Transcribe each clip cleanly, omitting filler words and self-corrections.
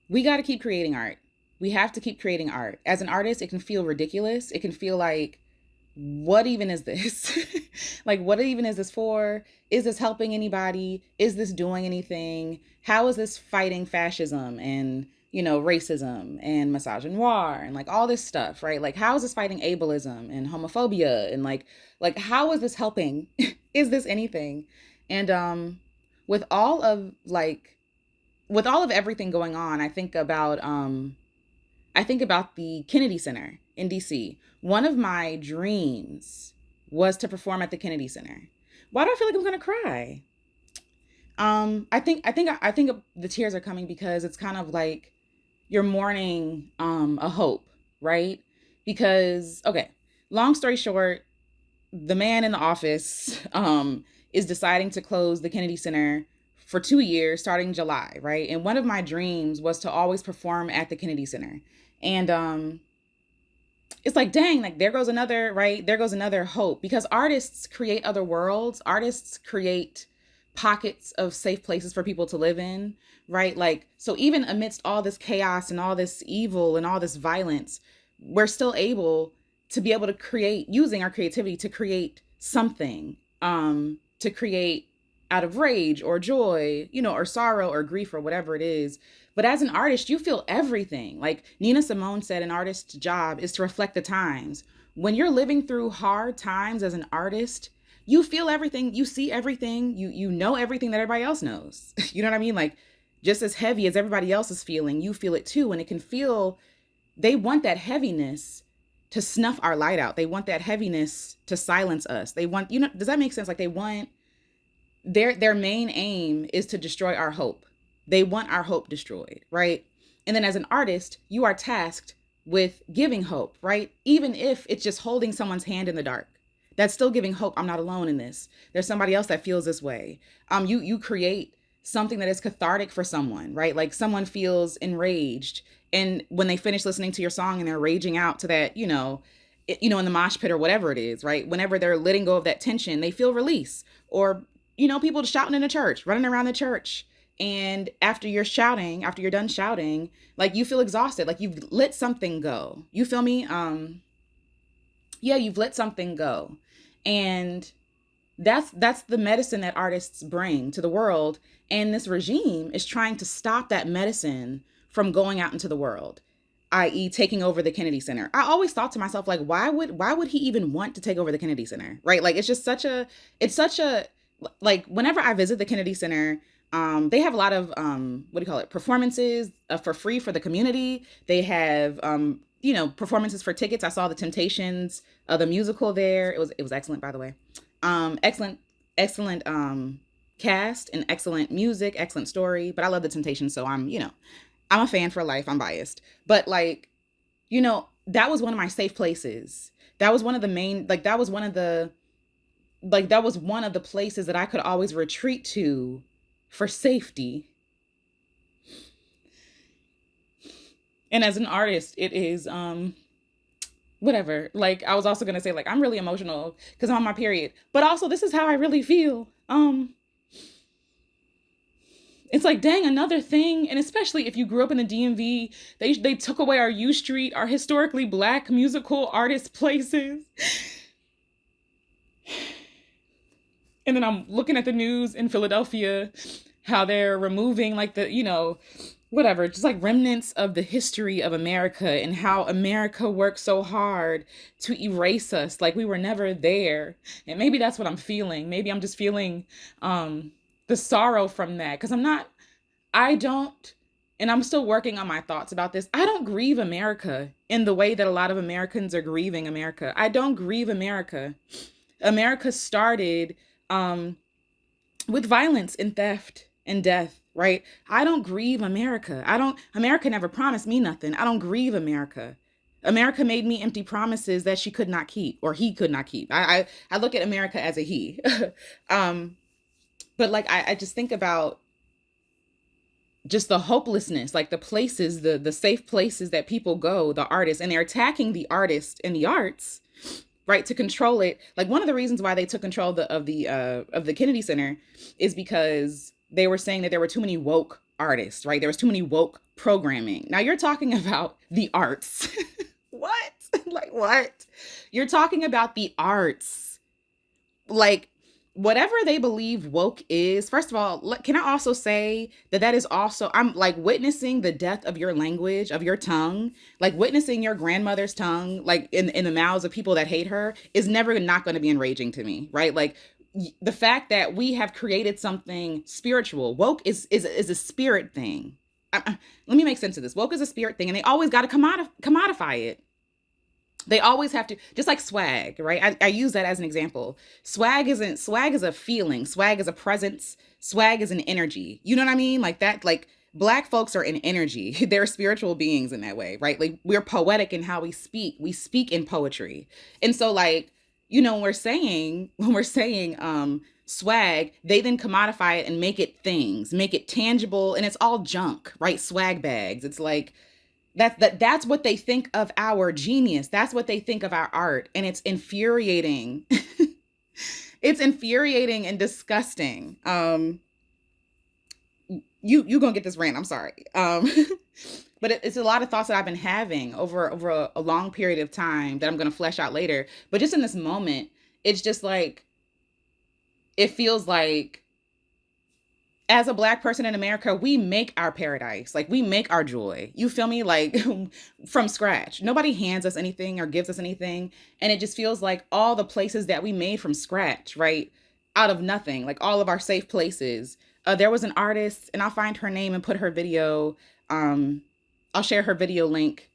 We got to keep creating art. We have to keep creating art. As an artist, it can feel ridiculous. It can feel like, what even is this? Like, what even is this for? Is this helping anybody? Is this doing anything? How is this fighting fascism and, racism and misogynoir and like all this stuff, right? Like, how is this fighting ableism and homophobia and like how is this helping? Is this anything? And with all of like with all of everything going on, I think about the Kennedy Center in DC. One of my dreams was to perform at the Kennedy Center. Why do I feel like I'm gonna cry? I think the tears are coming because it's kind of like you're mourning a hope, right? Because okay, long story short, the man in the office is deciding to close the Kennedy Center for 2 years starting July, right? And one of my dreams was to always perform at the Kennedy Center. And it's like, dang, like there goes another, right? There goes another hope because artists create other worlds. Artists create pockets of safe places for people to live in, right? Like, so even amidst all this chaos and all this evil and all this violence, we're still able to create using our creativity to create something, to create out of rage or joy, or sorrow or grief or whatever it is. But as an artist, you feel everything. Like Nina Simone said, an artist's job is to reflect the times. When you're living through hard times as an artist, you feel everything, you see everything, you know everything that everybody else knows. You know what I mean? Like just as heavy as everybody else is feeling, you feel it too. And it can feel, they want that heaviness to snuff our light out. They want that heaviness to silence us. They want, does that make sense? Like they want their main aim is to destroy our hope. They want our hope destroyed, right? And then as an artist, you are tasked with giving hope, right? Even if it's just holding someone's hand in the dark. That's still giving hope. I'm not alone in this. There's somebody else that feels this way. You create something that is cathartic for someone, right? Like someone feels enraged, and when they finish listening to your song and they're raging out to that, in the mosh pit or whatever it is, right? Whenever they're letting go of that tension, they feel release. Or people shouting in the church, running around the church. And after you're done shouting, like you feel exhausted, like you've let something go. You feel me? Yeah, you've let something go. And that's the medicine that artists bring to the world. And this regime is trying to stop that medicine from going out into the world, i.e. taking over the Kennedy Center. I always thought to myself, like, why would he even want to take over the Kennedy Center? Right? Like it's such a like whenever I visit the Kennedy Center, they have a lot of what do you call it, performances for free for the community. They have performances for tickets. I saw the Temptations, the musical there. It was excellent, by the way. Excellent cast and excellent music, excellent story. But I love the Temptations, so I'm a fan for life. I'm biased, but like that was one of my safe places. That was one of the main like that was one of the like that was one of the places that I could always retreat to for safety. And as an artist, it is whatever. Like I was also gonna say, like I'm really emotional because I'm on my period, but also this is how I really feel. It's like, dang, another thing. And especially if you grew up in the DMV, they took away our U Street, our historically Black musical artist places. And then I'm looking at the news in Philadelphia, how they're removing like whatever, just like remnants of the history of America and how America worked so hard to erase us. Like we were never there. And maybe that's what I'm feeling. Maybe I'm just feeling the sorrow from that. Because I don't, and I'm still working on my thoughts about this. I don't grieve America in the way that a lot of Americans are grieving America. I don't grieve America. America started with violence and theft and death, right? I don't grieve America. America never promised me nothing. I don't grieve America. America made me empty promises that she could not keep or he could not keep. I look at America as a he. But like, I just think about just the hopelessness, like the places, the safe places that people go, the artists, and they're attacking the artist and the arts, right, to control it. Like one of the reasons why they took control of the Kennedy Center is because they were saying that there were too many woke artists, right? There was too many woke programming. Now you're talking about the arts. What? Like what? You're talking about the arts. Like whatever they believe woke is. First of all, can I also say that that is also, I'm like witnessing the death of your language, of your tongue, like witnessing your grandmother's tongue, like in the mouths of people that hate her is never not going to be enraging to me, right? Like the fact that we have created something spiritual. Woke is a spirit thing. Let me make sense of this. Woke is a spirit thing, and they always got to commodify it. They always have to, just like swag, right? I use that as an example. Swag is a feeling, swag is a presence, swag is an energy. You know what I mean? Like that, like black folks are an energy. They're spiritual beings in that way, right? Like we're poetic in how we speak. We speak in poetry. And so like, you know, when we're saying swag, they then commodify it and make it things, make it tangible, and it's all junk, right? Swag bags. It's like that's what they think of our genius. That's what they think of our art. And it's infuriating. It's infuriating and disgusting. You gonna get this rant. I'm sorry. But it's a lot of thoughts that I've been having over a long period of time that I'm gonna flesh out later. But just in this moment, it's just like it feels like as a black person in America, we make our paradise. Like we make our joy. You feel me? Like from scratch. Nobody hands us anything or gives us anything. And it just feels like all the places that we made from scratch, right? Out of nothing, like all of our safe places. There was an artist, and I'll find her name and put her video. I'll share her video link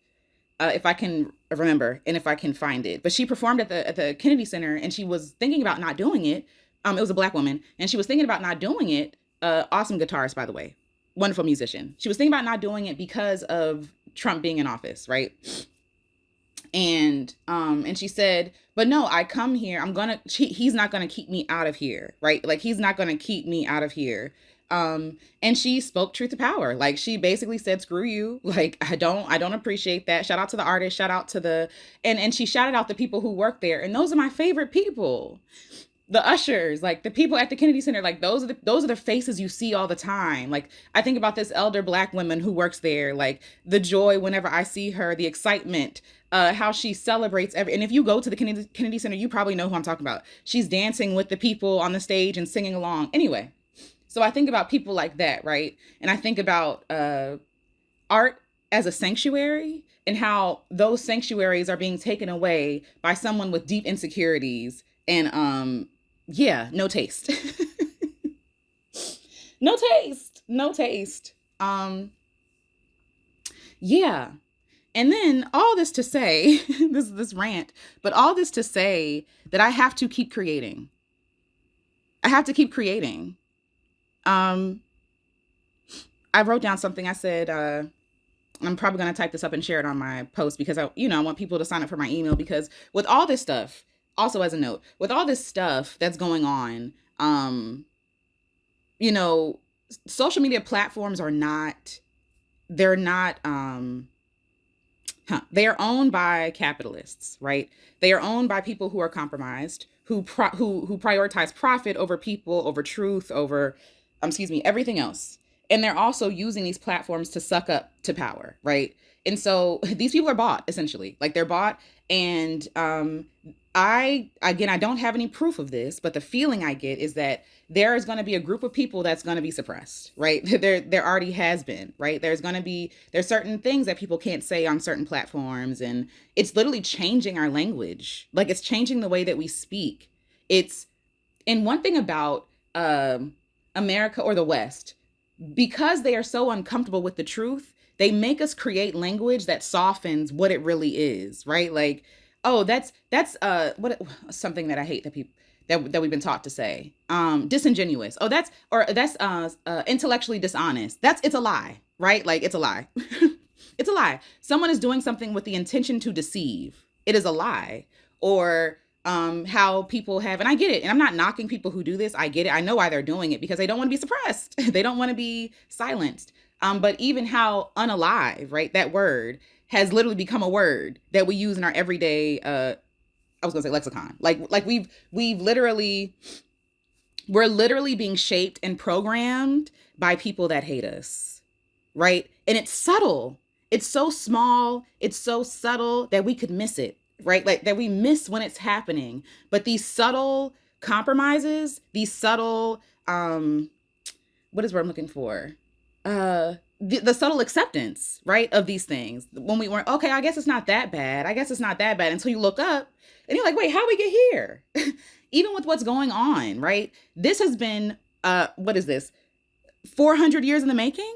if I can remember and if I can find it. But she performed at the Kennedy Center, and she was thinking about not doing it. It was a black woman, and she was thinking about not doing it. Awesome guitarist, by the way, wonderful musician. She was thinking about not doing it because of Trump being in office, right? And she said, but no, I come here. He's not gonna keep me out of here, right? Like he's not gonna keep me out of here. And she spoke truth to power. Like she basically said, screw you. Like I don't appreciate that. Shout out to the artist. Shout out to and she shouted out the people who work there, and those are my favorite people. The ushers, like the people at the Kennedy Center, like those are the faces you see all the time. Like I think about this elder black woman who works there, like the joy whenever I see her, the excitement, how she celebrates and if you go to the Kennedy Center, you probably know who I'm talking about. She's dancing with the people on the stage and singing along. Anyway, so I think about people like that, right? And I think about art as a sanctuary and how those sanctuaries are being taken away by someone with deep insecurities and yeah, no taste. No taste. No taste. Yeah. And then all this to say, this rant, but all this to say that I have to keep creating. I have to keep creating. I wrote down something. I said, I'm probably going to type this up and share it on my post because I want people to sign up for my email because with all this stuff, also as a note, with all this stuff that's going on, social media platforms they're not, they are owned by capitalists, right? They are owned by people who are compromised, who prioritize profit over people, over truth, over, everything else. And they're also using these platforms to suck up to power, right? And so these people are bought, essentially. Like they're bought. And I don't have any proof of this, but the feeling I get is that there is going to be a group of people that's going to be suppressed, right? There already has been, right? There's certain things that people can't say on certain platforms, and it's literally changing our language. Like it's changing the way that we speak. And one thing about America or the West, because they are so uncomfortable with the truth, they make us create language that softens what it really is, right? Like, oh, that's what something that I hate that people that we've been taught to say. Disingenuous. Oh, that's intellectually dishonest. It's a lie, right? Like it's a lie. It's a lie. Someone is doing something with the intention to deceive. It is a lie. Or how people have, and I get it, and I'm not knocking people who do this. I get it. I know why they're doing it because they don't want to be suppressed. They don't want to be silenced. But even how unalive, right? That word has literally become a word that we use in our everyday, I was gonna say lexicon. Like we're literally being shaped and programmed by people that hate us. right? And it's subtle. It's so small, it's so subtle that we could miss it, right? Like that we miss when it's happening. But these subtle compromises, these subtle what is what I'm looking for? The subtle acceptance, right, of these things. When we weren't, okay, I guess it's not that bad. I guess it's not that bad until you look up and you're like, wait, how we get here? Even with what's going on, right? This has been what is this? 400 years in the making,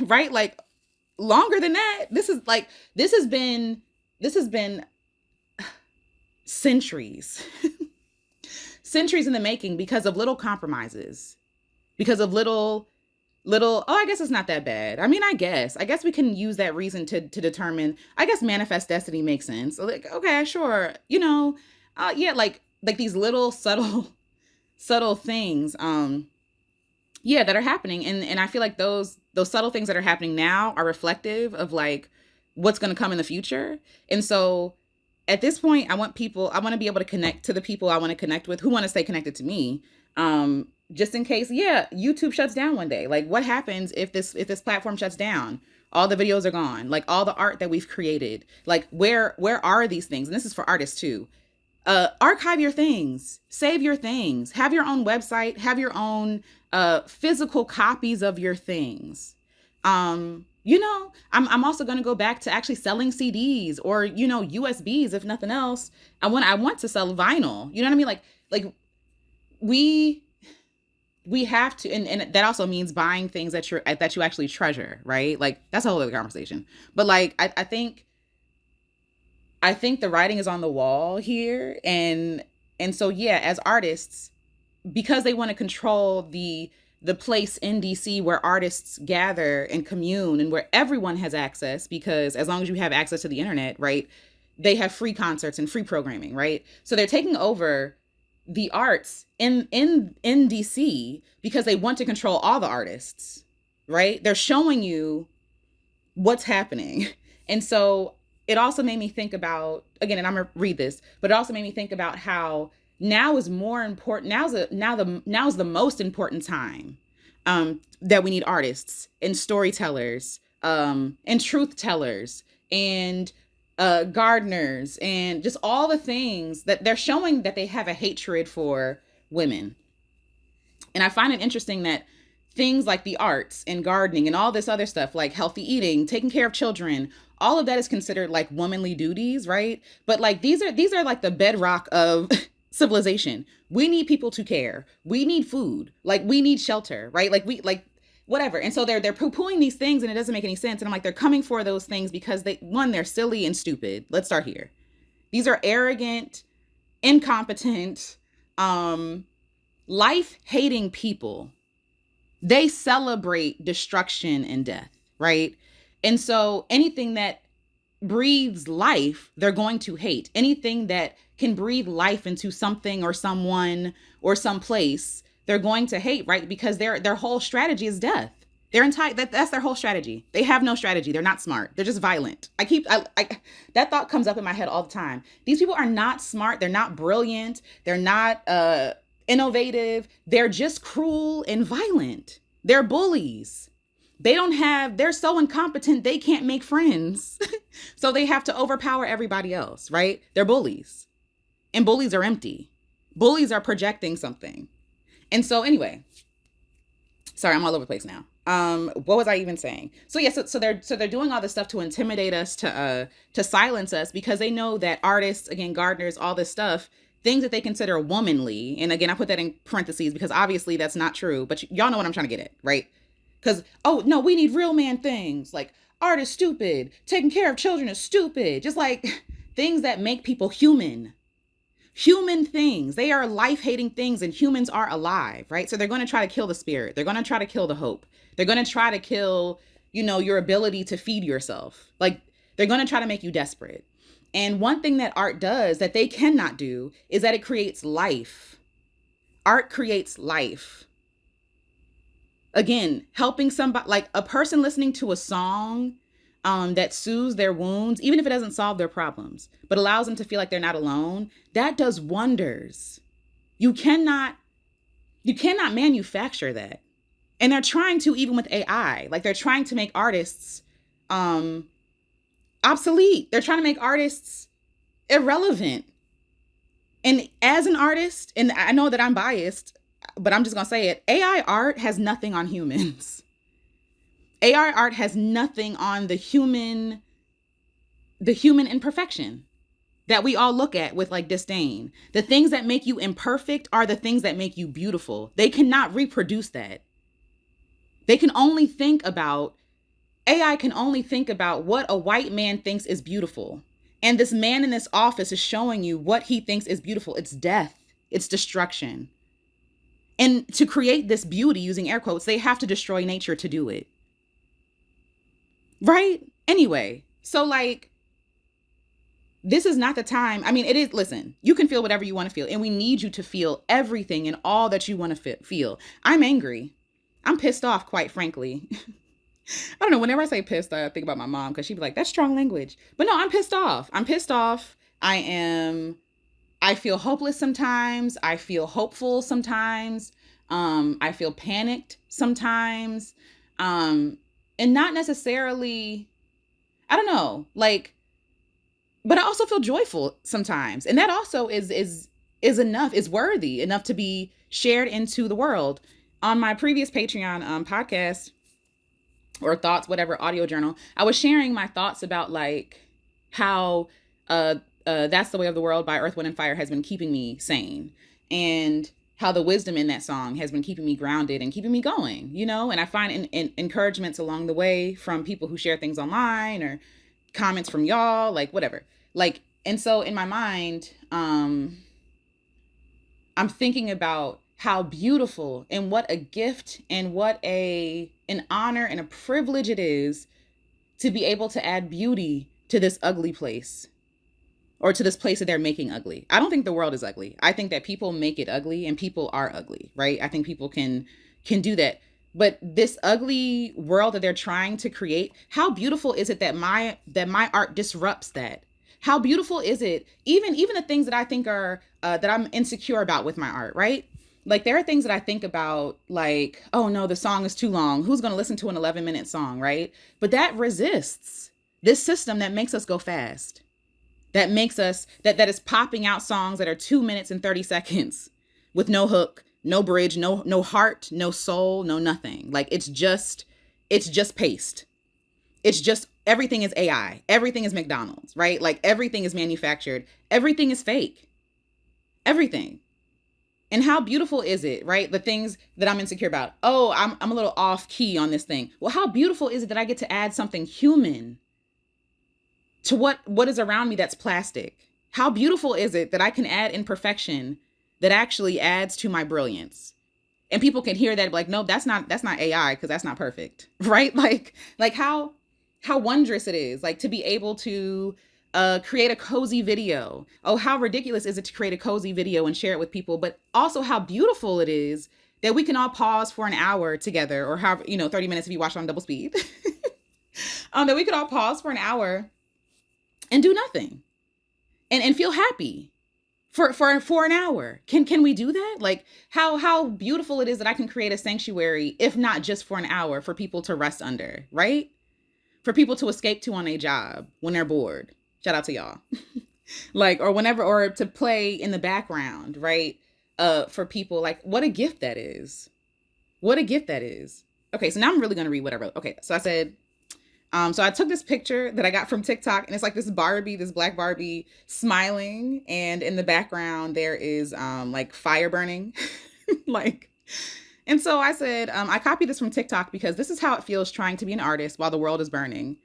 right? Like longer than that. This has been centuries. Centuries in the making because of little compromises, because of little, oh, I guess it's not that bad. I mean, I guess we can use that reason to determine, I guess manifest destiny makes sense. So like, okay, sure, yeah, like these little subtle things, yeah, that are happening, and I feel like those subtle things that are happening now are reflective of like what's going to come in the future. And so at this point, I want to be able to connect to the people I want to connect with who want to stay connected to me. Just in case, yeah, YouTube shuts down one day. Like what happens if this platform shuts down? All the videos are gone, like all the art that we've created. Like where are these things? And this is for artists too. Archive your things, save your things, have your own website, have your own physical copies of your things. I'm also going to go back to actually selling CDs or USBs, if nothing else. I want to sell vinyl. You know what I mean? Like we we have to, and that also means buying things that you actually treasure, right? Like that's a whole other conversation. But like I think the writing is on the wall here, and so yeah, as artists, because they want to control the place in DC where artists gather and commune and where everyone has access, because as long as you have access to the internet, right, they have free concerts and free programming, right? So they're taking over the arts in DC because they want to control all the artists, right? They're showing you what's happening. And so it also made me think about, again, and I'm gonna read this, but it also made me think about how now is more important. Now is the most important time that we need artists and storytellers and truth tellers and gardeners and just all the things that they're showing that they have a hatred for women. And I find it interesting that things like the arts and gardening and all this other stuff, like healthy eating, taking care of children, all of that is considered like womanly duties, right? But like these are like the bedrock of civilization. We need people to care. We need food. Like we need shelter, right? Like we like whatever. And so they're poo-pooing these things and it doesn't make any sense. And I'm like, they're coming for those things because they're silly and stupid. Let's start here. These are arrogant, incompetent, life-hating people. They celebrate destruction and death, right? And so anything that breathes life, they're going to hate. Anything that can breathe life into something or someone or someplace, they're going to hate, right? Because their whole strategy is death. Their entire that's their whole strategy. They have no strategy. They're not smart. They're just violent. That thought comes up in my head all the time. These people are not smart. They're not brilliant. They're not innovative. They're just cruel and violent. They're bullies. They're so incompetent, they can't make friends. So they have to overpower everybody else, right? They're bullies. And bullies are empty. Bullies are projecting something. And so anyway, sorry, I'm all over the place now. What was I even saying? So yeah, so they're doing all this stuff to intimidate us, to silence us, because they know that artists, again, gardeners, all this stuff, things that they consider womanly. And again, I put that in parentheses because obviously that's not true, but y'all know what I'm trying to get at, right? Because, oh, no, we need real man things. Like, art is stupid. Taking care of children is stupid. Just like things that make people human. Human things. They are life-hating things, and humans are alive, right? So they're going to try to kill the spirit. They're going to try to kill the hope. They're going to try to kill, your ability to feed yourself. Like, they're going to try to make you desperate. And one thing that art does that they cannot do is that it creates life. Art creates life. Again, helping somebody, like a person listening to a song that soothes their wounds, even if it doesn't solve their problems, but allows them to feel like they're not alone, that does wonders. You cannot manufacture that. And they're trying to, even with AI, like they're trying to make artists um obsolete. They're trying to make artists irrelevant. And as an artist, and I know that I'm biased, but I'm just gonna say it, AI art has nothing on humans. AI art has nothing on the human imperfection that we all look at with like disdain. The things that make you imperfect are the things that make you beautiful. They cannot reproduce that. They can only think about, AI can only think about what a white man thinks is beautiful. And this man in this office is showing you what he thinks is beautiful. It's death, it's destruction. And to create this beauty, using air quotes, they have to destroy nature to do it. Right? Anyway, so like, this is not the time. I mean, it is, listen, you can feel whatever you want to feel, and we need you to feel everything and all that you want to feel. I'm angry. I'm pissed off, quite frankly. I don't know. Whenever I say pissed, I think about my mom because she'd be like, that's strong language. But no, I'm pissed off. I'm pissed off. I feel hopeless sometimes. I feel hopeful sometimes. I feel panicked sometimes. And not necessarily, I don't know, like, but I also feel joyful sometimes. And that also is enough, is worthy enough to be shared into the world. On my previous Patreon podcast, or thoughts, whatever, audio journal, I was sharing my thoughts about like how That's the Way of the World by Earth, Wind and Fire has been keeping me sane, and how the wisdom in that song has been keeping me grounded and keeping me going, you know. And I find encouragements along the way from people who share things online, or comments from y'all, like whatever, like. And so in my mind, I'm thinking about how beautiful and what a gift and what an honor and a privilege it is to be able to add beauty to this ugly place, or to this place that they're making ugly. I don't think the world is ugly. I think that people make it ugly, and people are ugly, right? I think people can do that. But this ugly world that they're trying to create, how beautiful is it that my art disrupts that? How beautiful is it? Even the things that I think are that I'm insecure about with my art, right? Like there are things that I think about, like, oh no, the song is too long. Who's going to listen to an 11-minute song, right? But that resists this system that makes us go fast. That makes us, that is popping out songs that are 2 minutes and 30 seconds with no hook, no bridge, no heart, no soul, no nothing. Like it's just paste. It's just, everything is AI. Everything is McDonald's, right? Like everything is manufactured. Everything is fake. Everything. And how beautiful is it, right? The things that I'm insecure about. Oh, I'm a little off key on this thing. Well, how beautiful is it that I get to add something human to what is around me that's plastic? How beautiful is it that I can add imperfection that actually adds to my brilliance? And people can hear that like, no, that's not AI, because that's not perfect, right? Like how wondrous it is, like to be able to create a cozy video. Oh, how ridiculous is it to create a cozy video and share it with people? But also how beautiful it is that we can all pause for an hour together, or however, 30 minutes if you watch it on double speed. That we could all pause for an hour and do nothing and feel happy for an hour. Can we do that? Like how beautiful it is that I can create a sanctuary, if not just for an hour, for people to rest under, right? For people to escape to on a job when they're bored. Shout out to y'all. Like, or whenever, or to play in the background, right? For people, like, what a gift that is. What a gift that is. Okay, so now I'm really going to read what I wrote. Okay, so I said, so I took this picture that I got from TikTok, and it's like this black Barbie smiling, and in the background there is like fire burning. Like, and so I said, I copied this from TikTok because this is how it feels trying to be an artist while the world is burning.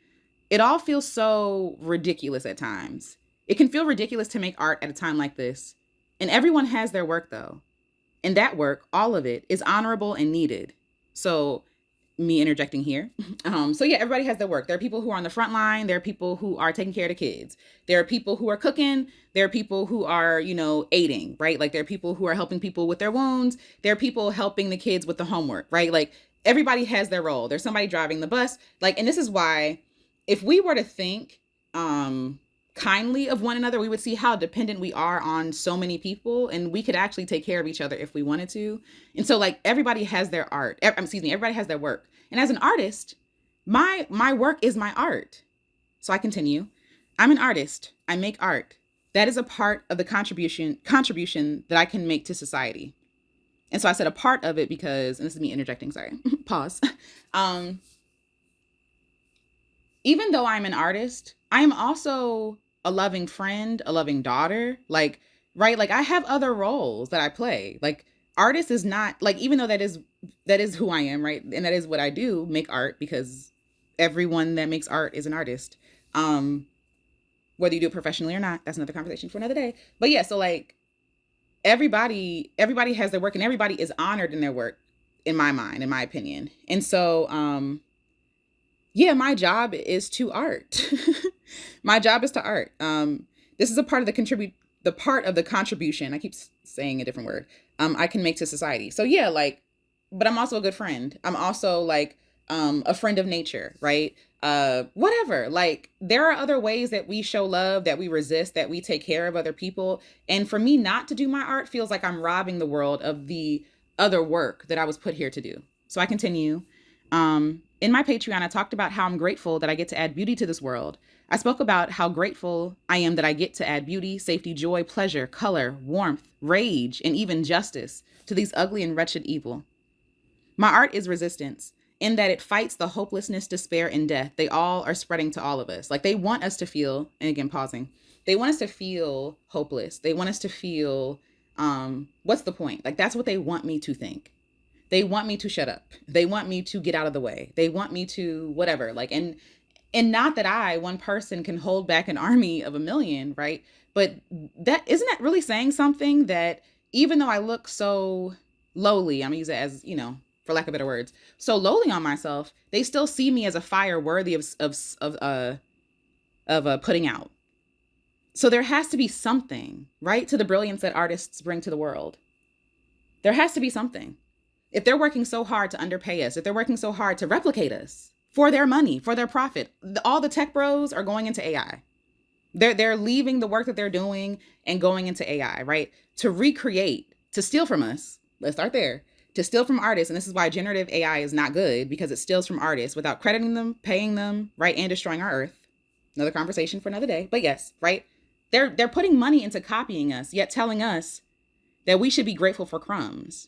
It all feels so ridiculous at times. It can feel ridiculous to make art at a time like this. And everyone has their work though. And that work, all of it, is honorable and needed. So me interjecting here. So yeah, everybody has their work. There are people who are on the front line. There are people who are taking care of the kids. There are people who are cooking. There are people who are, aiding, right? Like there are people who are helping people with their wounds. There are people helping the kids with the homework, right? Like everybody has their role. There's somebody driving the bus. Like, and this is why, if we were to think, kindly of one another, we would see how dependent we are on so many people, and we could actually take care of each other if we wanted to. And so like everybody has their art. Excuse me, everybody has their work. And as an artist, my work is my art. So I continue. I'm an artist. I make art. That is a part of the contribution that I can make to society. And so I said a part of it because, and this is me interjecting, sorry, pause. Even though I'm an artist, I am also a loving friend, a loving daughter, like, right? Like I have other roles that I play. Like artist is not like, even though that is who I am, right? And that is what I do, make art, because everyone that makes art is an artist. Whether you do it professionally or not, that's another conversation for another day. But yeah, so like everybody has their work, and everybody is honored in their work, in my mind, in my opinion. And so yeah, my job is to art. My job is to art. This is a part of the contribution. I keep saying a different word. I can make to society. So yeah, like, but I'm also a good friend. I'm also like a friend of nature, right? Whatever. Like there are other ways that we show love, that we resist, that we take care of other people. And for me not to do my art feels like I'm robbing the world of the other work that I was put here to do. So I continue. In my Patreon, I talked about how I'm grateful that I get to add beauty to this world. I spoke about how grateful I am that I get to add beauty, safety, joy, pleasure, color, warmth, rage, and even justice to these ugly and wretched evil. My art is resistance, in that it fights the hopelessness, despair, and death they all are spreading to all of us. Like they want us to feel, and again, pausing, they want us to feel hopeless. They want us to feel, what's the point? Like that's what they want me to think. They want me to shut up. They want me to get out of the way. They want me to whatever. Like, and not that I, one person, can hold back an army of 1,000,000, right? But isn't that really saying something, that even though I look so lowly, I'm gonna use it as, for lack of better words, so lowly on myself, they still see me as a fire worthy of putting out. So there has to be something, right, to the brilliance that artists bring to the world. There has to be something. If they're working so hard to underpay us, if they're working so hard to replicate us for their money, for their profit, all the tech bros are going into AI. They're leaving the work that they're doing and going into AI, right? To recreate, to steal from us. Let's start there. To steal from artists. And this is why generative AI is not good, because it steals from artists without crediting them, paying them, right? And destroying our earth. Another conversation for another day. But yes, right? They're putting money into copying us, yet telling us that we should be grateful for crumbs.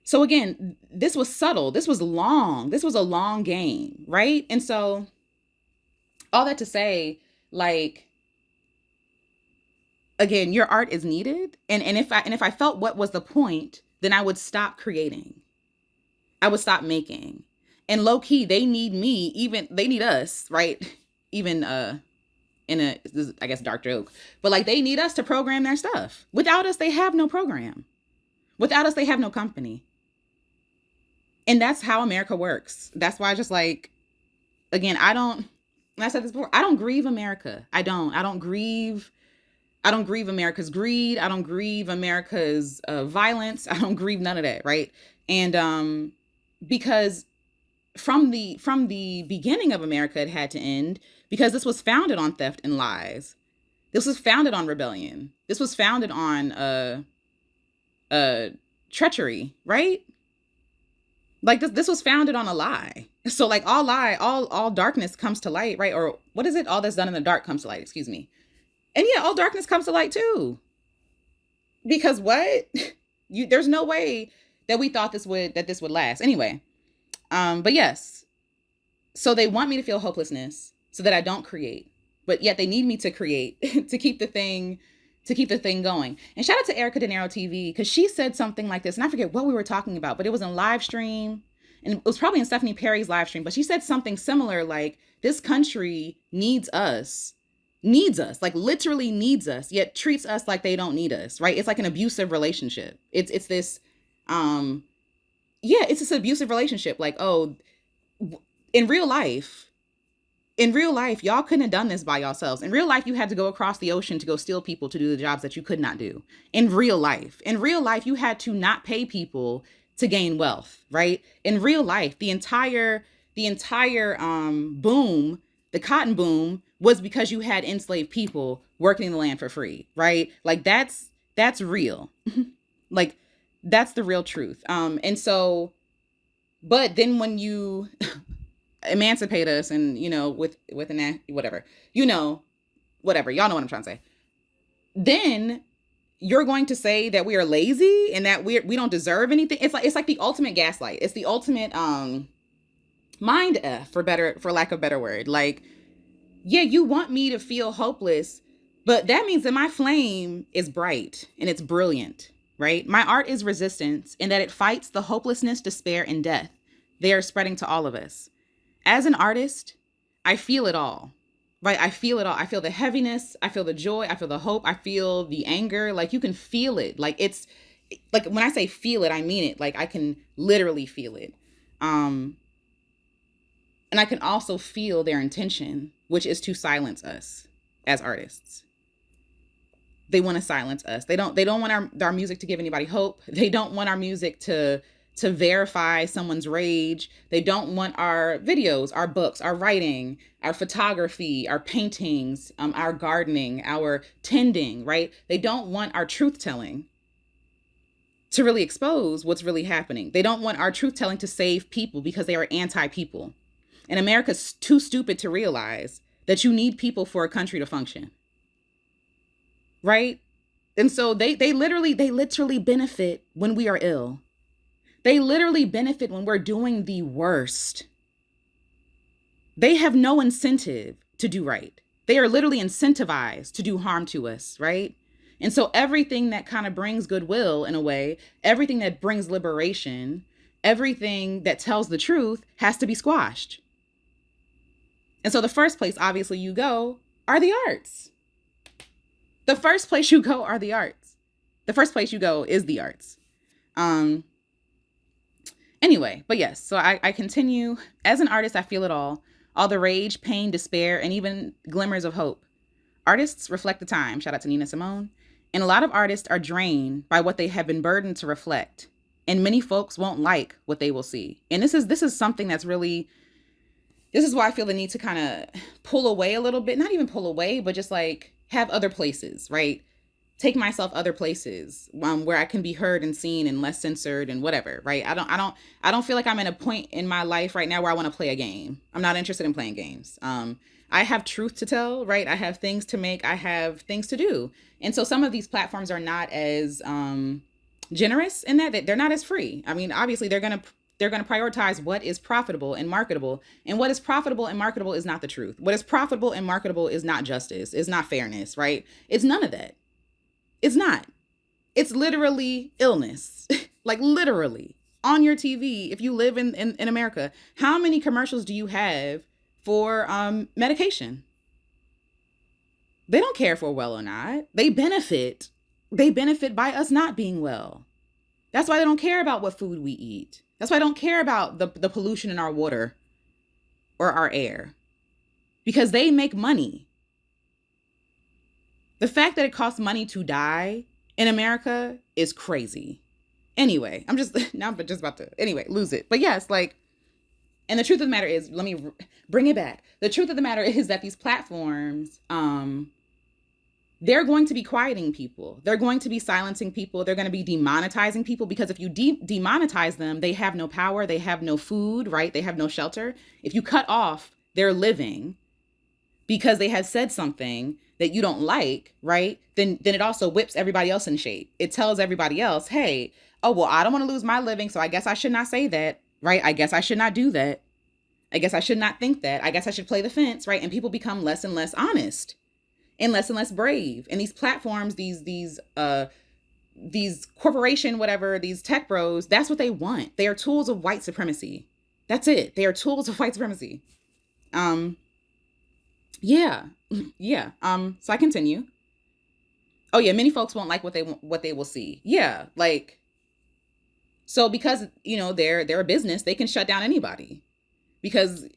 So again, this was subtle. This was long. This was a long game, right? And so all that to say, like, again, your art is needed. And if I felt what was the point, then I would stop creating. I would stop making. And low key, they need me, they need us, right? Even in a, this is, I guess, dark joke, but like they need us to program their stuff. Without us, they have no program. Without us, they have no company. And that's how America works. That's why I just like, again, I said this before, I don't grieve America. I don't grieve America's greed. I don't grieve America's violence. I don't grieve none of that, right? And because from the beginning of America, it had to end, because this was founded on theft and lies. This was founded on rebellion. This was founded on treachery, right? Like this was founded on a lie. So like all darkness comes to light, right? Or what is it? All that's done in the dark comes to light, excuse me. And yeah, all darkness comes to light too. Because what? There's no way that we thought this would last. Anyway. But yes. So they want me to feel hopelessness so that I don't create. But yet they need me to create to keep the thing going. And shout out to Erica De Niro TV, because she said something like this, and I forget what we were talking about, but it was in live stream, and it was probably in Stephanie Perry's live stream, but she said something similar, like, this country needs us, like literally needs us, yet treats us like they don't need us, right? It's like an abusive relationship. It's this, it's this abusive relationship. Like, oh, in real life, y'all couldn't have done this by yourselves. In real life, you had to go across the ocean to go steal people to do the jobs that you could not do. In real life, you had to not pay people to gain wealth, right? In real life, the entire boom, the cotton boom, was because you had enslaved people working the land for free, right? Like that's real. Like that's the real truth. And so, but then when you emancipate us and, with an whatever, whatever, y'all know what I'm trying to say. Then you're going to say that we are lazy and that we don't deserve anything. It's like the ultimate gaslight. It's the ultimate mind f, for lack of a better word. Like, yeah, you want me to feel hopeless, but that means that my flame is bright and it's brilliant, right? My art is resistance in that it fights the hopelessness, despair, and death they are spreading to all of us. As an artist, I feel it all. Right? I feel it all. I feel the heaviness. I feel the joy. I feel the hope. I feel the anger. Like, you can feel it. Like, it's like, when I say feel it, I mean it. Like, I can literally feel it. And I can also feel their intention, which is to silence us as artists. They want to silence us. They don't want our music to give anybody hope. They don't want our music to verify someone's rage. They don't want our videos, our books, our writing, our photography, our paintings, our gardening, our tending, right? They don't want our truth telling to really expose what's really happening. They don't want our truth telling to save people because they are anti-people. And America's too stupid to realize that you need people for a country to function. Right? And so they literally benefit when we are ill. They literally benefit when we're doing the worst. They have no incentive to do right. They are literally incentivized to do harm to us, right? And so everything that kind of brings goodwill, in a way, everything that brings liberation, everything that tells the truth has to be squashed. And so the first place, obviously, you go are the arts. The first place you go are the arts. The first place you go is the arts. Anyway, but yes, so I continue. As an artist, I feel it all the rage, pain, despair, and even glimmers of hope. Artists reflect the time. Shout out to Nina Simone. And a lot of artists are drained by what they have been burdened to reflect. And many folks won't like what they will see. And this is something that's really, this is why I feel the need to kind of pull away a little bit. Not even pull away, but just like have other places, right? Take myself other places where I can be heard and seen and less censored and whatever, right? I don't feel like I'm in a point in my life right now where I want to play a game. I'm not interested in playing games. I have truth to tell, right? I have things to make. I have things to do. And so some of these platforms are not as generous in that they're not as free. I mean, obviously they're going to prioritize what is profitable and marketable. And what is profitable and marketable is not the truth. What is profitable and marketable is not justice. It's not fairness, right? It's none of that. It's not. It's literally illness. Like, literally on your TV. If you live in America, how many commercials do you have for medication? They don't care if we're well or not. They benefit by us not being well. That's why they don't care about what food we eat. That's why I don't care about the pollution in our water or our air, because they make money. The fact that it costs money to die in America is crazy. Anyway, I'm just about to, lose it. But yes, like, and the truth of the matter is, let me bring it back. The truth of the matter is that these platforms, they're going to be quieting people. They're going to be silencing people. They're going to be demonetizing people, because if you demonetize them, they have no power. They have no food, right? They have no shelter. If you cut off their living because they have said something that you don't like, right? Then it also whips everybody else in shape. It tells everybody else, hey, oh, well, I don't want to lose my living, so I guess I should not say that, right? I guess I should not do that. I guess I should not think that. I guess I should play the fence, right? And people become less and less honest and less brave. And these platforms, these corporation, whatever, these tech bros, that's what they want. They are tools of white supremacy. That's it. They are tools of white supremacy. Yeah. So I continue. Oh yeah, many folks won't like what they will see. Yeah, like, so because they're a business, they can shut down anybody. Because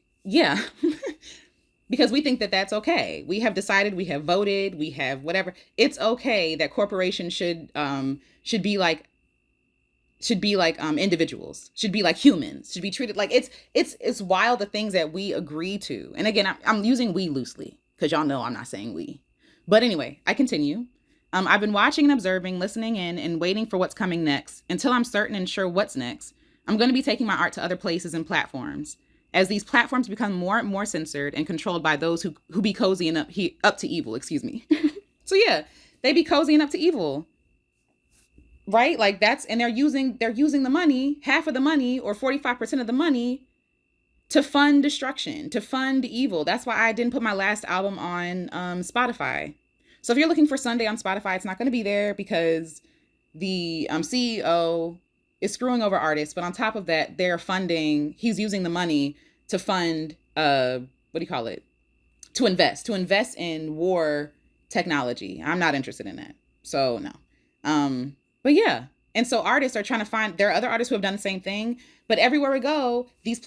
because we think that that's okay. We have decided, we have voted, we have whatever. It's okay that corporations should be like individuals, should be like humans, should be treated like it's wild, the things that we agree to. And again, I'm using we loosely. because y'all know I'm not saying we. But anyway, I continue. I've been watching and observing, listening in, and waiting for what's coming next. Until I'm certain and sure what's next, I'm going to be taking my art to other places and platforms. As these platforms become more and more censored and controlled by those who be cozy and up to evil, excuse me. So yeah, they be cozy and up to evil, right? Like that's, and they're using the money, half of the money or 45% of the money to fund destruction, to fund evil. That's why I didn't put my last album on Spotify. So if you're looking for Sunday on Spotify, it's not going to be there because the CEO is screwing over artists. But on top of that, he's using the money to fund, what do you call it? To invest in war technology. I'm not interested in that. So no. But yeah. And so artists are trying to find, there are other artists who have done the same thing, but everywhere we go, these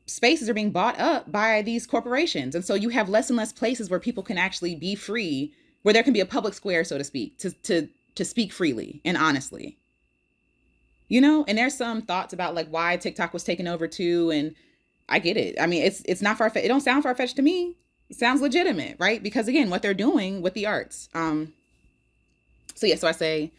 spaces are being bought up by these corporations. And so you have less and less places where people can actually be free, where there can be a public square, so to speak, to speak freely and honestly. And there's some thoughts about like why TikTok was taken over too, and I get it. I mean, it's not far fetched. It don't sound far fetched to me. It sounds legitimate, right? Because again, what they're doing with the arts. So yeah, so I say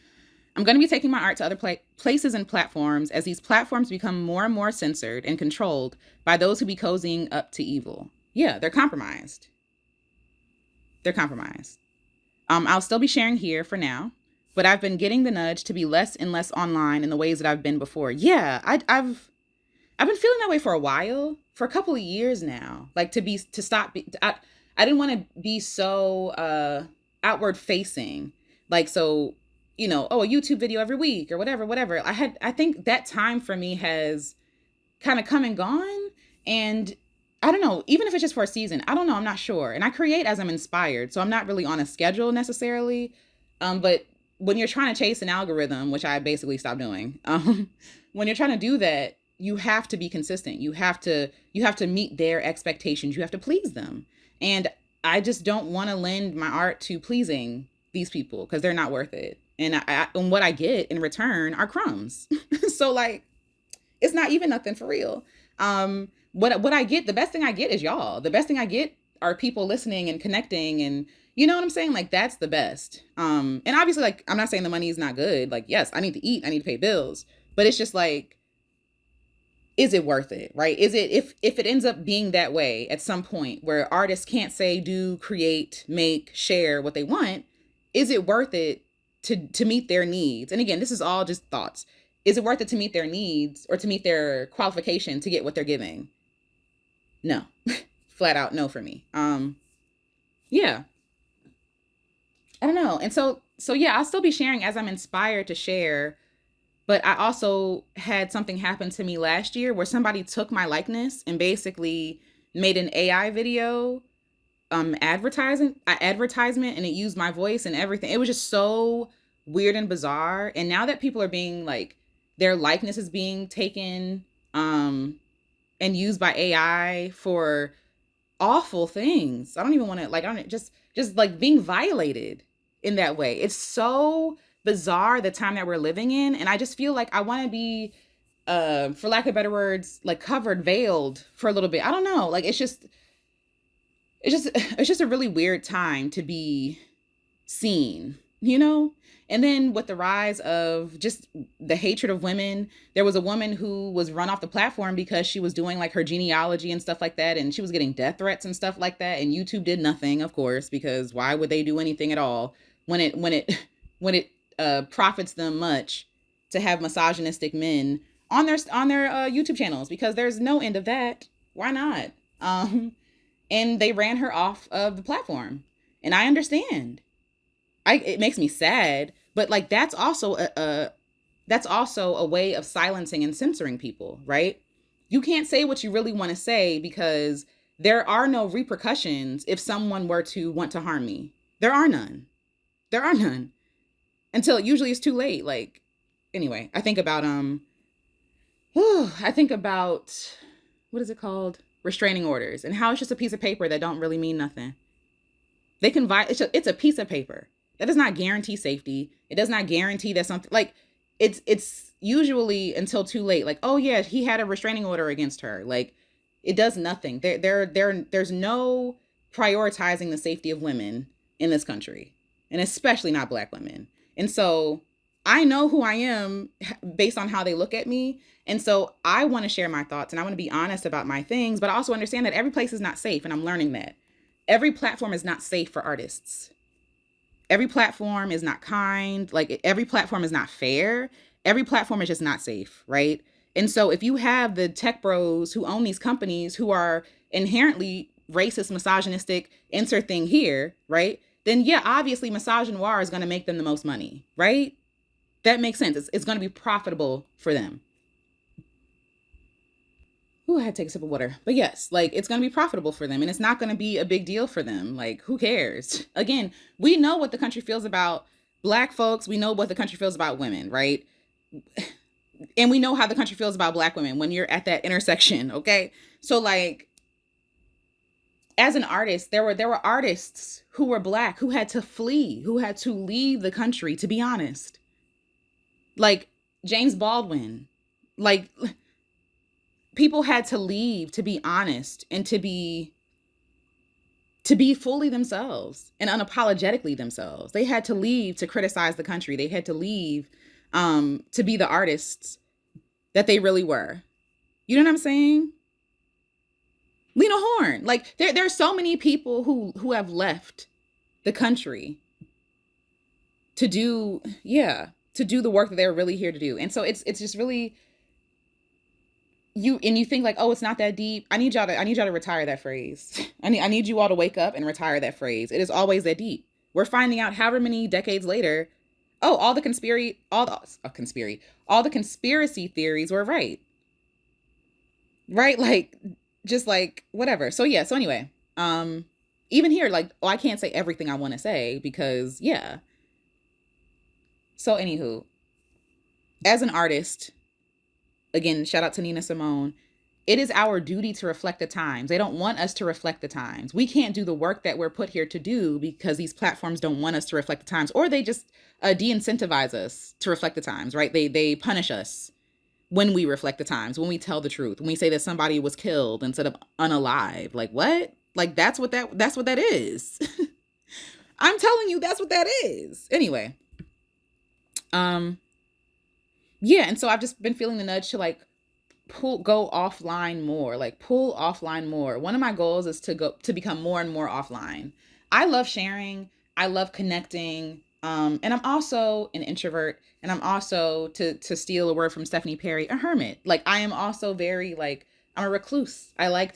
I'm going to be taking my art to other places and platforms as these platforms become more and more censored and controlled by those who be cozying up to evil. Yeah, they're compromised. They're compromised. I'll still be sharing here for now, but I've been getting the nudge to be less and less online in the ways that I've been before. Yeah, I've been feeling that way for a while, for a couple of years now. Like to stop. I didn't want to be so outward facing. Like so, a YouTube video every week or whatever. I think that time for me has kind of come and gone, and I don't know, even if it's just for a season, I don't know, I'm not sure. And I create as I'm inspired, so I'm not really on a schedule necessarily. But when you're trying to chase an algorithm, which I basically stopped doing, when you're trying to do that, you have to be consistent. You have to meet their expectations. You have to please them. And I just don't want to lend my art to pleasing these people because they're not worth it. And what I get in return are crumbs. So like, it's not even nothing for real. What I get, the best thing I get is y'all. The best thing I get are people listening and connecting, and you know what I'm saying? Like that's the best. And obviously, like I'm not saying the money is not good. Like yes, I need to eat, I need to pay bills, but it's just like, is it worth it, right? Is it, if it ends up being that way at some point where artists can't say, do, create, make, share what they want, is it worth it to meet their needs? And again, this is all just thoughts. Is it worth it to meet their needs or to meet their qualification to get what they're giving? No. Flat out no for me. Yeah. I don't know. And so yeah, I'll still be sharing as I'm inspired to share. But I also had something happen to me last year where somebody took my likeness and basically made an AI video advertisement, and it used my voice and everything. It was just so weird and bizarre. And now that people are being like, their likeness is being taken and used by AI for awful things. I don't even want to like, I don't just like being violated in that way. It's so bizarre the time that we're living in, and I just feel like I want to be for lack of better words, like covered, veiled for a little bit. I don't know, like it's just a really weird time to be seen. And then with the rise of just the hatred of women, there was a woman who was run off the platform because she was doing like her genealogy and stuff like that, and she was getting death threats and stuff like that, and YouTube did nothing, of course, because why would they do anything at all when it profits them much to have misogynistic men on their YouTube channels, because there's no end of that. Why not? And they ran her off of the platform, and I understand. It makes me sad, but like that's also a way of silencing and censoring people, right? You can't say what you really want to say because there are no repercussions if someone were to want to harm me. There are none. There are none. Until usually it's too late. Like, anyway, I think about what is it called? Restraining orders, and how it's just a piece of paper that don't really mean nothing. They can it's a piece of paper. That does not guarantee safety. It does not guarantee that something like it's usually until too late. Like, oh yeah, he had a restraining order against her. Like, it does nothing. There's no prioritizing the safety of women in this country, and especially not Black women. And so I know who I am based on how they look at me. And so I want to share my thoughts and I want to be honest about my things, but I also understand that every place is not safe. And I'm learning that every platform is not safe for artists. Every platform is not kind. Like every platform is not fair. Every platform is just not safe, right? And so if you have the tech bros who own these companies who are inherently racist, misogynistic, insert thing here, right? Then yeah, obviously misogynoir is going to make them the most money, right? That makes sense. It's going to be profitable for them. Ooh, I had to take a sip of water. But yes, like it's going to be profitable for them and it's not going to be a big deal for them. Like, who cares? Again, we know what the country feels about Black folks. We know what the country feels about women, right? And we know how the country feels about Black women when you're at that intersection, okay? So like, as an artist, there were artists who were Black who had to flee, who had to leave the country, to be honest. Like James Baldwin, like people had to leave to be honest and to be fully themselves and unapologetically themselves. They had to leave to criticize the country. They had to leave to be the artists that they really were. You know what I'm saying? Lena Horne. Like there are so many people who have left the country to do the work that they're really here to do. And so it's just really you think like, oh, it's not that deep. I need y'all to retire that phrase. I need you all to wake up and retire that phrase. It is always that deep. We're finding out however many decades later, oh, all the conspiracy theories were right. Right? Like just like whatever. So yeah, so anyway, even here, like, oh, I can't say everything I want to say because yeah. So anywho, as an artist, again, shout out to Nina Simone. It is our duty to reflect the times. They don't want us to reflect the times. We can't do the work that we're put here to do because these platforms don't want us to reflect the times, or they just de-incentivize us to reflect the times, right? They punish us when we reflect the times, when we tell the truth, when we say that somebody was killed instead of unalive. Like what? Like that's what that is. I'm telling you, that's what that is. Anyway, yeah, and so I've just been feeling the nudge to like go offline more, like pull offline more. One of my goals is to become more and more offline. I love sharing. I love connecting. And I'm also an introvert, and I'm also, to steal a word from Stephanie Perry, a hermit. Like I am also very like, I'm a recluse. I like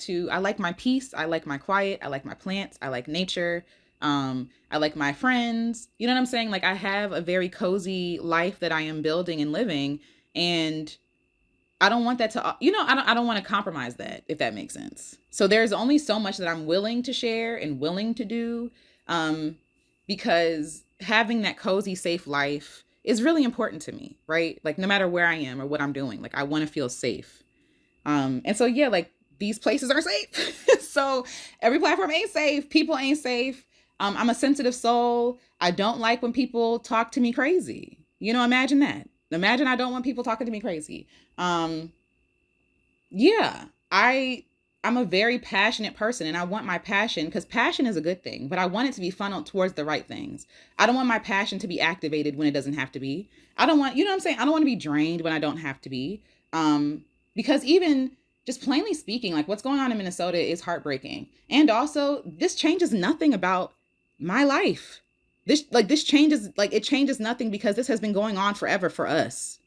my peace. I like my quiet. I like my plants. I like nature. I like my friends. You know what I'm saying? Like I have a very cozy life that I am building and living, and I don't want that to, I don't want to compromise that, if that makes sense. So there's only so much that I'm willing to share and willing to do, because having that cozy, safe life is really important to me, right? Like no matter where I am or what I'm doing, like I want to feel safe. And so, yeah, like these places are safe. So every platform ain't safe. People ain't safe. I'm a sensitive soul. I don't like when people talk to me crazy. You know, imagine that. Imagine I don't want people talking to me crazy. Yeah, I'm a very passionate person, and I want my passion, because passion is a good thing, but I want it to be funneled towards the right things. I don't want my passion to be activated when it doesn't have to be. I don't want, you know what I'm saying? I don't want to be drained when I don't have to be. Because even just plainly speaking, like what's going on in Minnesota is heartbreaking. And also this changes nothing about my life. This changes, like it changes nothing because this has been going on forever for us.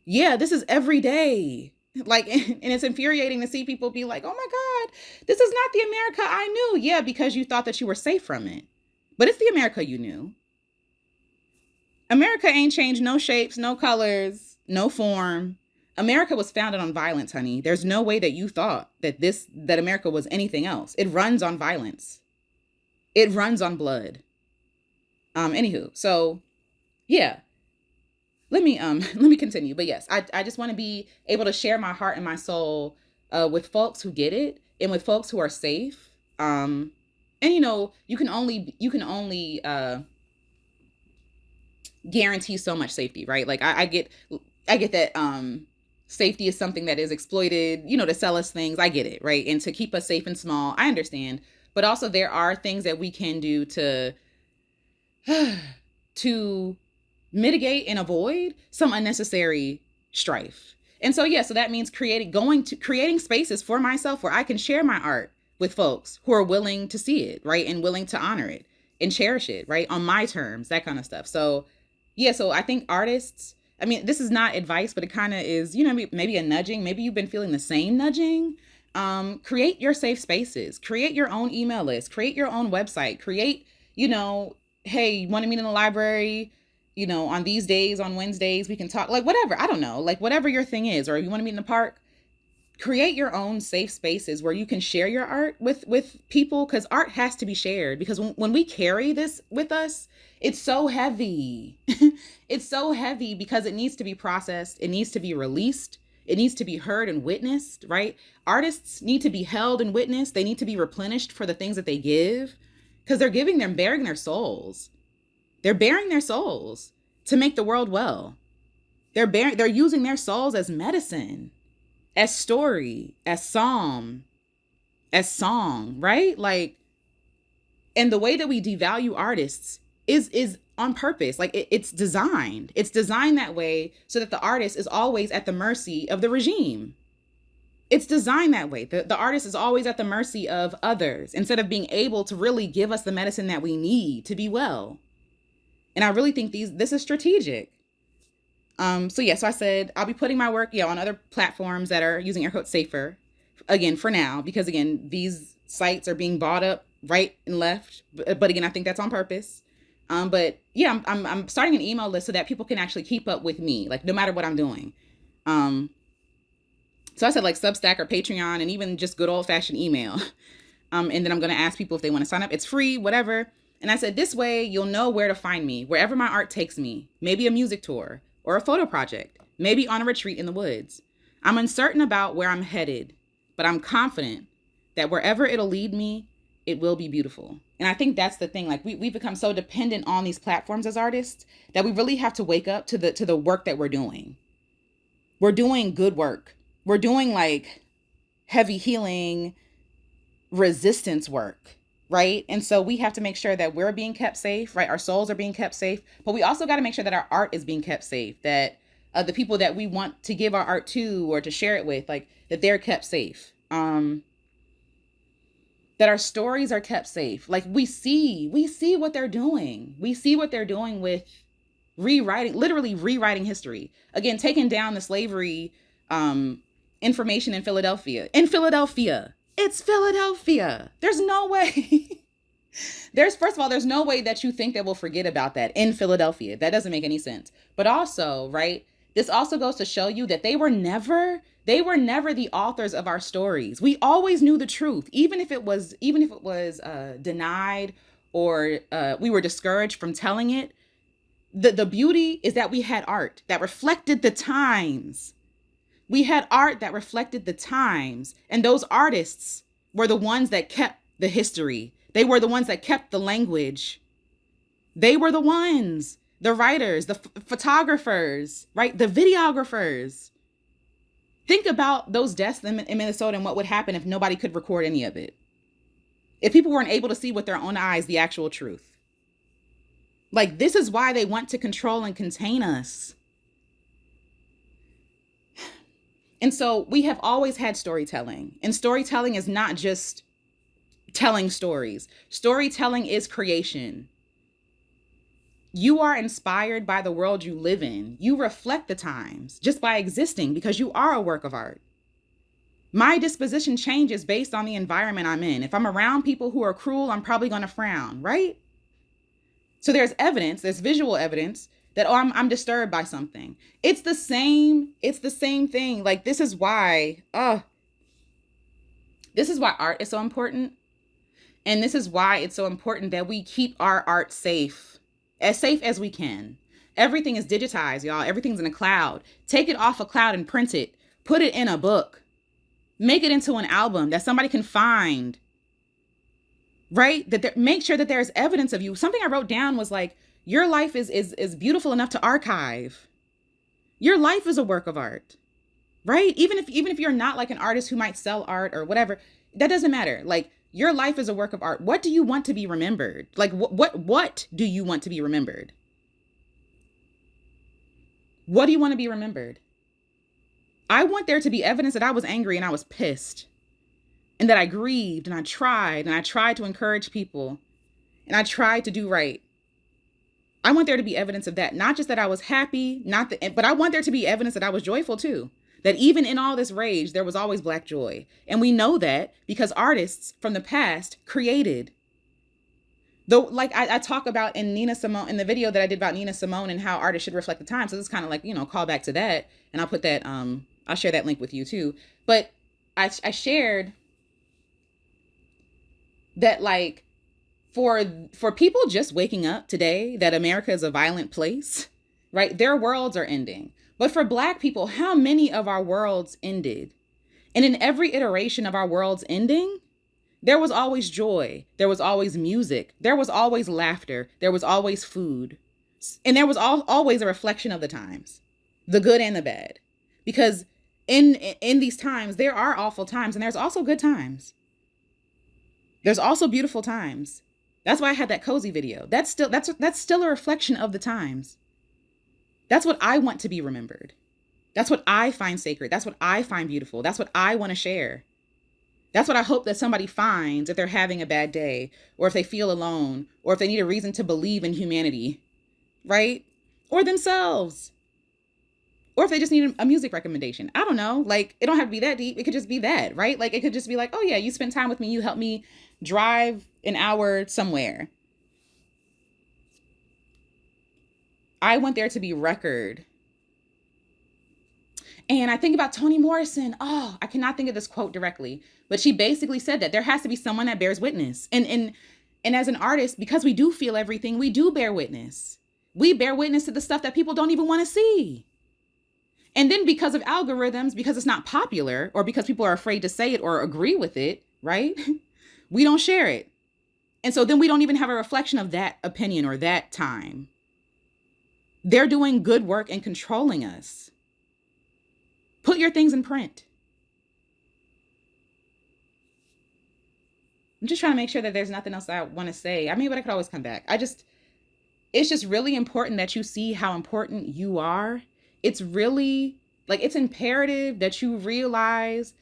Yeah, this is every day. Like, and it's infuriating to see people be like, oh my God, this is not the America I knew. Yeah, because you thought that you were safe from it. But it's the America you knew. America ain't changed no shapes, no colors, no form. America was founded on violence, honey. There's no way that you thought that America was anything else. It runs on violence. It runs on blood. Anywho, so yeah. Let me continue. But yes, I just want to be able to share my heart and my soul with folks who get it, and with folks who are safe. And you can only guarantee so much safety, right? Like I get that safety is something that is exploited, to sell us things. I get it, right? And to keep us safe and small, I understand. but also there are things that we can do to to mitigate and avoid some unnecessary strife. And so yeah, so that means creating spaces for myself where I can share my art with folks who are willing to see it, right? And willing to honor it and cherish it, right? On my terms, that kind of stuff. So yeah, so I think artists, I mean, this is not advice, but it kind of is, maybe a nudging. Maybe you've been feeling the same nudging. Create your safe spaces, create your own email list, create your own website, create, hey, you want to meet in the library? On these days, on Wednesdays, we can talk, like whatever, I don't know, like whatever your thing is, or you want to meet in the park, create your own safe spaces where you can share your art with people, because art has to be shared, because when we carry this with us, it's so heavy. It's so heavy because it needs to be processed, it needs to be released, it needs to be heard and witnessed, right? Artists need to be held and witnessed, they need to be replenished for the things that they give, because they're bearing their souls. They're bearing their souls to make the world well. They're using their souls as medicine, as story, as psalm, as song, right? Like, and the way that we devalue artists is on purpose. Like it's designed. It's designed that way so that the artist is always at the mercy of the regime. It's designed that way. The artist is always at the mercy of others instead of being able to really give us the medicine that we need to be well. And I really think this is strategic. So I said I'll be putting my work, on other platforms that are using air quotes safer, again, for now, because again, these sites are being bought up right and left. But again, I think that's on purpose. But yeah, I'm starting an email list so that people can actually keep up with me, like no matter what I'm doing. So I said like Substack or Patreon, and even just good old fashioned email. And then I'm going to ask people if they want to sign up. It's free, whatever. And I said, this way you'll know where to find me, wherever my art takes me, maybe a music tour or a photo project, maybe on a retreat in the woods. I'm uncertain about where I'm headed, but I'm confident that wherever it'll lead me, it will be beautiful. And I think that's the thing. Like we've become so dependent on these platforms as artists that we really have to wake up to the work that we're doing. We're doing good work. We're doing like heavy healing, resistance work. Right. And so we have to make sure that we're being kept safe, right? Our souls are being kept safe, but we also got to make sure that our art is being kept safe, that the people that we want to give our art to or to share it with, like that they're kept safe, that our stories are kept safe. Like we see what they're doing. We see what they're doing with literally rewriting history. Again, taking down the slavery information in Philadelphia. It's Philadelphia. There's no way. First of all, there's no way that you think that we'll forget about that in Philadelphia. That doesn't make any sense. But also, right, this also goes to show you that they were never the authors of our stories. We always knew the truth, even if it was denied or we were discouraged from telling it. The beauty is that we had art that reflected the times. We had art that reflected the times, and those artists were the ones that kept the history. They were the ones that kept the language. They were the ones, the writers, the photographers, right? The videographers. Think about those deaths in Minnesota and what would happen if nobody could record any of it. If people weren't able to see with their own eyes the actual truth. Like, this is why they want to control and contain us. And so we have always had storytelling, and storytelling is not just telling stories. Storytelling is creation. You are inspired by the world you live in. You reflect the times just by existing because you are a work of art. My disposition changes based on the environment I'm in. If I'm around people who are cruel, I'm probably going to frown, right? So there's visual evidence that, I'm disturbed by something. It's the same thing. Like, this is why art is so important. And this is why it's so important that we keep our art safe as we can. Everything is digitized, y'all. Everything's in a cloud. Take it off a cloud and print it. Put it in a book. Make it into an album that somebody can find. Right? Make sure that there's evidence of you. Something I wrote down was like, your life is beautiful enough to archive. Your life is a work of art, right? Even if you're not like an artist who might sell art or whatever, that doesn't matter. Like, Your life is a work of art. What do you want to be remembered? Like what do you want to be remembered? What do you want to be remembered? I want there to be evidence that I was angry and I was pissed and that I grieved and I tried to encourage people and I tried to do right. I want there to be evidence of that. Not just that I was happy, but I want there to be evidence that I was joyful too. That even in all this rage, there was always Black joy. And we know that because artists from the past created. Though, like I talk about in Nina Simone, in the video that I did about Nina Simone and how artists should reflect the time. So this is kind of like, call back to that. And I'll put that, I'll share that link with you too. But I shared that, like, for people just waking up today that America is a violent place, right? Their worlds are ending. But for Black people, how many of our worlds ended? And in every iteration of our worlds ending, there was always joy. There was always music. There was always laughter. There was always food. And there was always a reflection of the times, the good and the bad. Because in these times, there are awful times and there's also good times. There's also beautiful times. That's why I had that cozy video. That's still a reflection of the times. That's what I want to be remembered. That's what I find sacred. That's what I find beautiful. That's what I want to share. That's what I hope that somebody finds if they're having a bad day, or if they feel alone, or if they need a reason to believe in humanity, right? Or themselves. Or if they just need a music recommendation. I don't know. Like, it don't have to be that deep. It could just be that, right? Like, it could just be like, oh yeah, you spent time with me. You helped me drive an hour somewhere. I want there to be record. And I think about Toni Morrison. Oh, I cannot think of this quote directly, but she basically said that there has to be someone that bears witness. And as an artist, because we do feel everything, we do bear witness. We bear witness to the stuff that people don't even want to see. And then because of algorithms, because it's not popular, or because people are afraid to say it or agree with it, right? We don't share it. And so then we don't even have a reflection of that opinion or that time. They're doing good work and controlling us. Put your things in print. I'm just trying to make sure that there's nothing else I want to say. I mean, but I could always come back. It's just really important that you see how important you are. It's really, like, it's imperative that you realize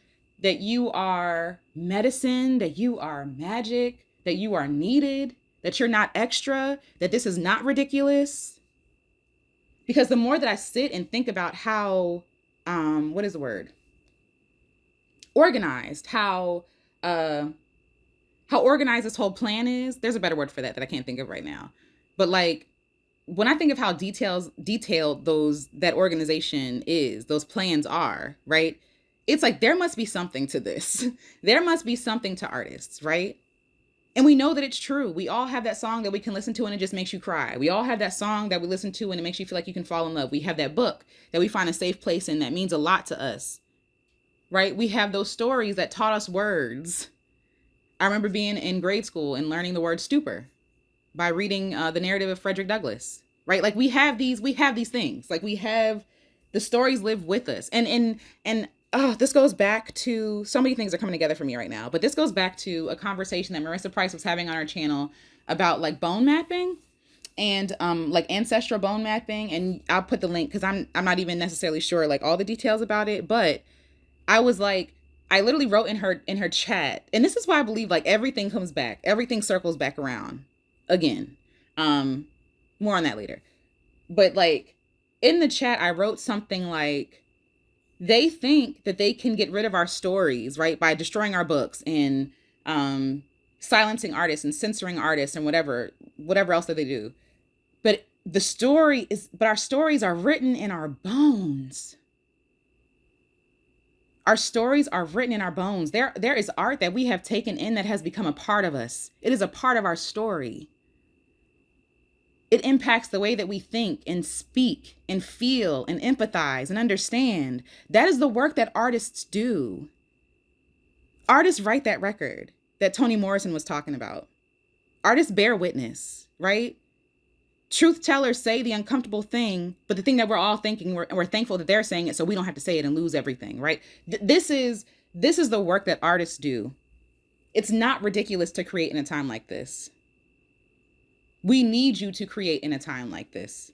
that you are medicine, that you are magic, that you are needed, that you're not extra, that this is not ridiculous. Because the more that I sit and think about how, what is the word? Organized, how organized this whole plan is. There's a better word for that I can't think of right now. But like, when I think of how detailed that organization is, those plans are, right? It's like, there must be something to this. There must be something to artists, right? And we know that it's true. We all have that song that we can listen to and it just makes you cry. We all have that song that we listen to and it makes you feel like you can fall in love. We have that book that we find a safe place in that means a lot to us, right? We have those stories that taught us words. I remember being in grade school and learning the word stupor by reading the narrative of Frederick Douglass, right? Like, we have these things. Like, we have the stories live with us. And this goes back to, so many things are coming together for me right now, but this goes back to a conversation that Marissa Price was having on our channel about like bone mapping and like ancestral bone mapping. And I'll put the link because I'm not even necessarily sure like all the details about it, but I was like, I literally wrote in her chat, and this is why I believe like everything comes back, everything circles back around again. More on that later. But like in the chat, I wrote something like, they think that they can get rid of our stories, right, by destroying our books and silencing artists and censoring artists and whatever else that they do. But our stories are written in our bones. Our stories are written in our bones. There is art that we have taken in that has become a part of us. It is a part of our story. It impacts the way that we think and speak and feel and empathize and understand. That is the work that artists do. Artists write that record that Toni Morrison was talking about. Artists bear witness, right? Truth tellers say the uncomfortable thing, but the thing that we're all thinking, we're thankful that they're saying it so we don't have to say it and lose everything, right? This is the work that artists do. It's not ridiculous to create in a time like this. We need you to create in a time like this.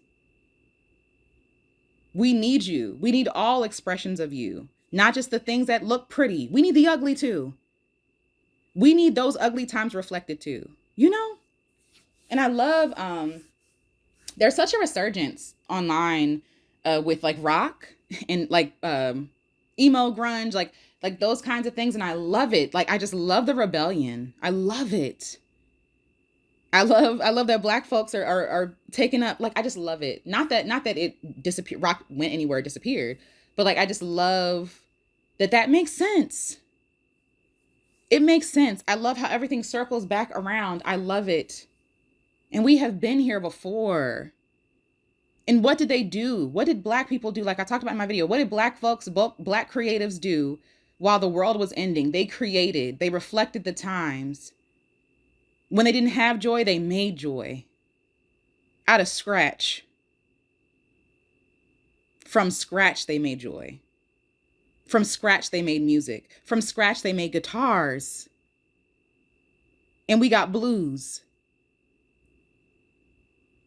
We need you. We need all expressions of you, not just the things that look pretty. We need the ugly too. We need those ugly times reflected too, you know? And I love, there's such a resurgence online with like rock and like emo grunge, like those kinds of things. And I love it. Like, I just love the rebellion. I love it. I love that black folks are taking up, like, I just love it. Not that it disappeared, rock went anywhere, it disappeared, but like I just love that makes sense. It makes sense. I love how everything circles back around. I love it. And we have been here before. And what did they do? What did black people do? Like I talked about in my video, what did black folks, black creatives do while the world was ending? They created, they reflected the times. When they didn't have joy, they made joy out of scratch. From scratch, they made joy. From scratch, they made music. From scratch, they made guitars. And we got blues.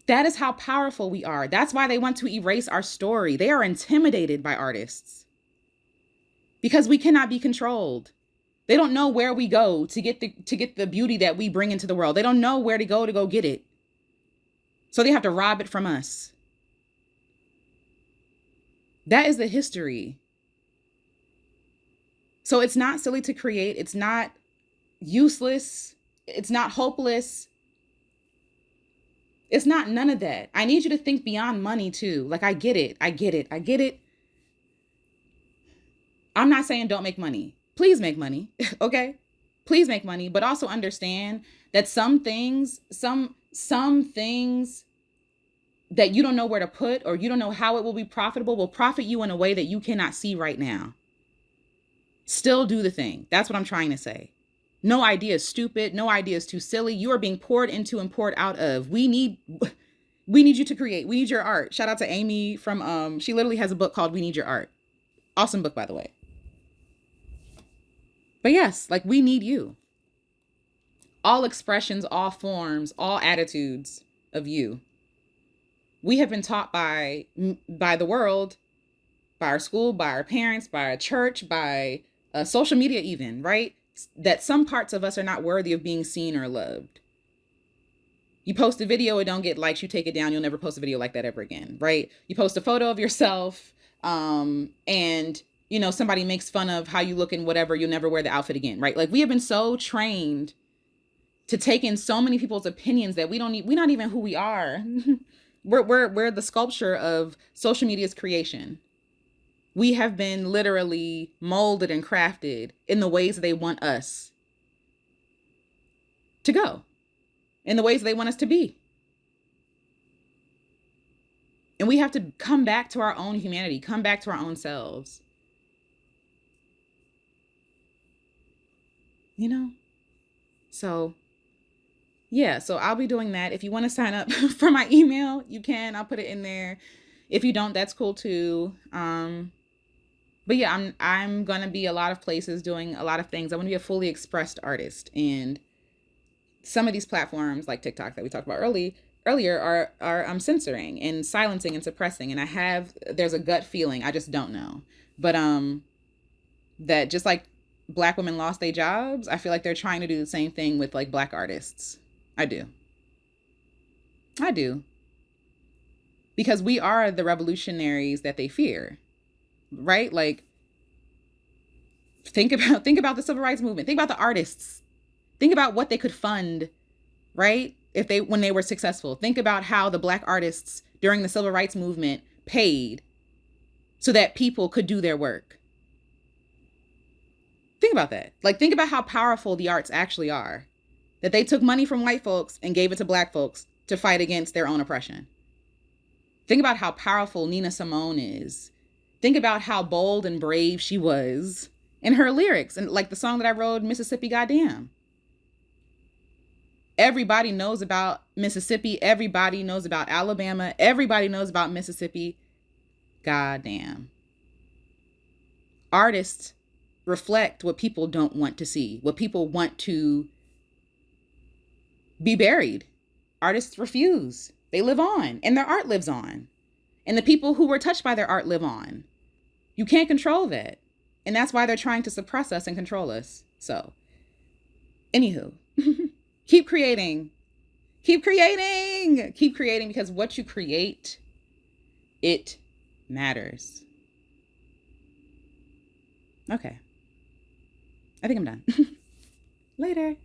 That is how powerful we are. That's why they want to erase our story. They are intimidated by artists because we cannot be controlled. They don't know where we go to get the beauty that we bring into the world. They don't know where to go get it. So they have to rob it from us. That is the history. So it's not silly to create. It's not useless. It's not hopeless. It's not none of that. I need you to think beyond money too. Like, I get it. I get it. I get it. I'm not saying don't make money. Please make money. Okay? Please make money, but also understand that some things that you don't know where to put, or you don't know how it will be profitable, will profit you in a way that you cannot see right now. Still do the thing. That's what I'm trying to say. No idea is stupid. No idea is too silly. You are being poured into and poured out of. We need you to create. We need your art. Shout out to Amy from, she literally has a book called We Need Your Art. Awesome book, by the way. But yes, like, we need you. All expressions, all forms, all attitudes of you. We have been taught by the world, by our school, by our parents, by our church, by social media even, right? That some parts of us are not worthy of being seen or loved. You post a video, it don't get likes, you take it down, you'll never post a video like that ever again, right? You post a photo of yourself, and you know, somebody makes fun of how you look and whatever, you'll never wear the outfit again, right? Like, we have been so trained to take in so many people's opinions that we're not even who we are. we're the sculpture of social media's creation. We have been literally molded and crafted in the ways they want us to go, in the ways they want us to be. And we have to come back to our own humanity, come back to our own selves. You know? So, yeah, so I'll be doing that. If you want to sign up for my email, you can. I'll put it in there. If you don't, that's cool too. But yeah, I'm gonna be a lot of places doing a lot of things. I want to be a fully expressed artist, and some of these platforms like TikTok that we talked about earlier are censoring and silencing and suppressing. And there's a gut feeling, I just don't know, but that just like Black women lost their jobs, I feel like they're trying to do the same thing with like Black artists. I do. Because we are the revolutionaries that they fear. Right? Like, think about the civil rights movement. Think about the artists. Think about what they could fund, right? When they were successful. Think about how the Black artists during the civil rights movement paid so that people could do their work. Think about that. Like, think about how powerful the arts actually are. That they took money from white folks and gave it to Black folks to fight against their own oppression. Think about how powerful Nina Simone is. Think about how bold and brave she was in her lyrics. And like the song that I wrote, Mississippi Goddamn. Everybody knows about Mississippi. Everybody knows about Alabama. Everybody knows about Mississippi. Goddamn. Artists reflect what people don't want to see, what people want to be buried. Artists refuse. They live on, and their art lives on. And the people who were touched by their art live on. You can't control that. And that's why they're trying to suppress us and control us. So, anywho, keep creating. Keep creating. Keep creating, because what you create, it matters. Okay. I think I'm done. Later.